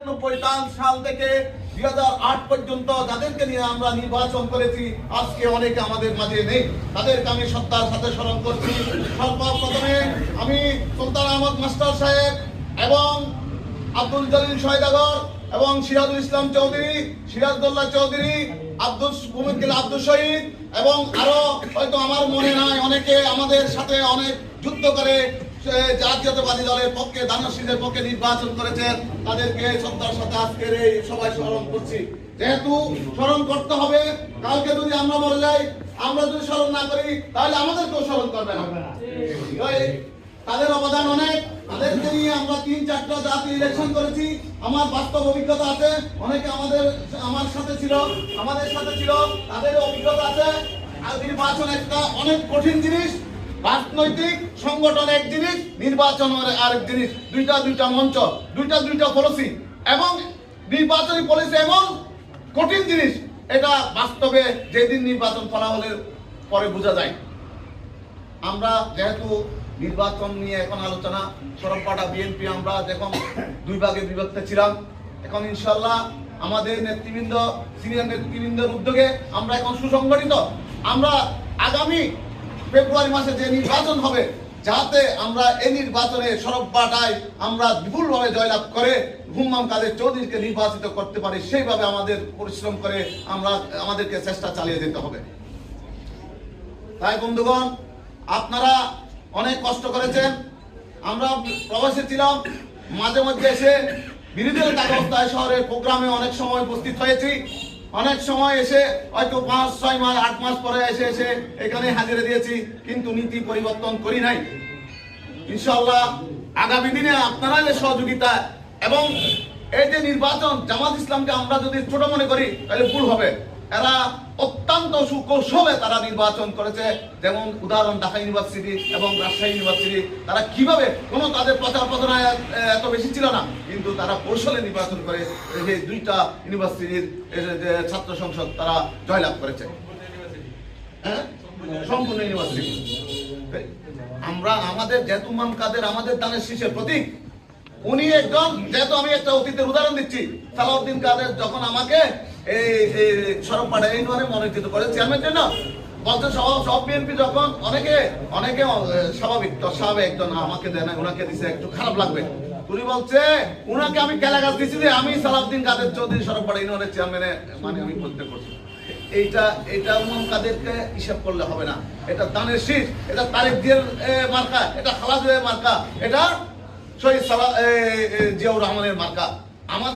সাল থেকে 2008 পর্যন্ত যাদেরকে নিয়ে আমরা নির্বাচন করেছি আজকে অনেকে আমাদের মাঝে নেই, তাদেরকে আমি শ্রদ্ধার সাথে স্মরণ করছি। সর্বপ্রথমে আমি সুলতান আহমদ মাস্টার সাহেব এবং আব্দুল জলিল সয়দাগর এবং সিরাজুল ইসলাম চৌধুরী, সিরাজদৌল্লাহ চৌধুরী, আব্দুল শহীদ এবং আরো হয়তো আমার মনে নাই অনেকে আমাদের সাথে অনেক যুদ্ধ করে জাতীয়তাবাদী দলের পক্ষে দানশীলের পক্ষে নির্বাচন করেছেন, তাদেরকে শ্রদ্ধার সাথে আজকের এই সবাই স্মরণ করছি। যেহেতু স্মরণ করতে হবে, কালকে যদি আমরা মরে যাই, আমরা যদি স্মরণ না করি তাহলে আমাদেরকেও স্মরণ করবে না। তাদের অবদান অনেক, তাদেরকে নিয়ে আমরা 3-4টা জাতি ইলেকশন করেছি। আমার বাস্তব অভিজ্ঞতা আছে, অনেকে আমার সাথে ছিল, আমাদের সাথে ছিল, তাদের অভিজ্ঞতা আছে। আর নির্বাচন একটা অনেক কঠিন জিনিস, রাজনৈতিক সংগঠন এক জিনিস, নির্বাচন আরেক জিনিস। দুইটা মঞ্চ, দুইটা পলিসি এবং নির্বাচনী পলিসি এমন কঠিন জিনিস, এটা বাস্তবে যেদিন নির্বাচন ফলাফলের পরে বোঝা যায়। আমরা যেহেতু নির্বাচন নিয়ে এখন আলোচনা, সরবপাড়া বিএনপি আমরা যখন 2 ভাগে বিভক্ত ছিলাম, এখন ইনশাল্লাহ আমাদের নেতৃবৃন্দ, সিনিয়র নেতৃবৃন্দের উদ্যোগে আমরা এখন সুসংগঠিত। আমরা আগামী ফেব্রুয়ারি মাসে যে নির্বাচন হবে, যাতে আমরা এই নির্বাচনে সরবপাড়ায় আমরা বিপুলভাবে জয়লাভ করে হুম্মাম কাদের চৌধুরীকে নির্বাচিত করতে পারি, সেইভাবে আমাদের পরিশ্রম করে আমাদেরকে চেষ্টা চালিয়ে যেতে হবে। তাই বন্ধুগণ, আপনারা অনেক কষ্ট করেছেন। আমরা প্রবাসে ছিলাম, মাঝে মধ্যে এসে বিরোধীদের অবস্থায় শহরের প্রোগ্রামে অনেক সময় উপস্থিত হয়েছি। অনেক সময় এসে হয়তো 5-6 মাস 8 মাস পরে এসে এখানে হাজিরা দিয়েছি, কিন্তু নীতি পরিবর্তন করি নাই। ইনশাআল্লাহ আগামী দিনে আপনারা যে সহযোগিতা এবং এই যে নির্বাচন, জামাত ইসলামকে আমরা যদি ছোট মনে করি তাহলে ভুল হবে। এরা অত্যন্ত সুকৌশলে তারা নির্বাচন করেছে। যেমন উদাহরণ ঢাকা ইউনিভার্সিটি এবং রাজশাহী ইউনিভার্সিটি, তারা কিভাবে, কোনো তাদের প্রচার প্রচারণা এত বেশি ছিল না, কিন্তু তারা কৌশলে নির্বাচন করে এই 2টা ইউনিভার্সিটির যে ছাত্র সংসদ তারা জয়লাভ করেছে। হ্যাঁ, সম্পূর্ণ ইউনিভার্সিটি। আমরা আমাদের যেহেতু হুম্মাম কাদের আমাদের দানের শীষের প্রতীক, উনি একজন, যেহেতু আমি একটা অতীতের উদাহরণ দিচ্ছি, সালাউদ্দিন কাদের যখন আমাকে এই সরবপাড়া ইউনিয়নে মনোনীত করে চেয়ারম্যান জন্য, বলতে সব বিএনপি যখন অনেকে স্বাভাবিক একজন আমাকে দেয় না, ওনাকে দিছে, একটু খারাপ লাগবে। উনি বলছে উনাকে আমি কেলাগাছ দিচ্ছি যে আমি সালাউদ্দিন কাদের চৌধুরী সরবপাড়া ইউনিয়নের চেয়ারম্যানে মানে আমি করতে করছি। এইটা হুম্মাম কাদেরকে হিসাব করলে হবে না। এটা দানের শীষ, এটা তারেক জিয়ার মার্কা, এটা খালাদের মার্কা, এটা শহীদ জিয়াউর রহমানের মার্কা। আমার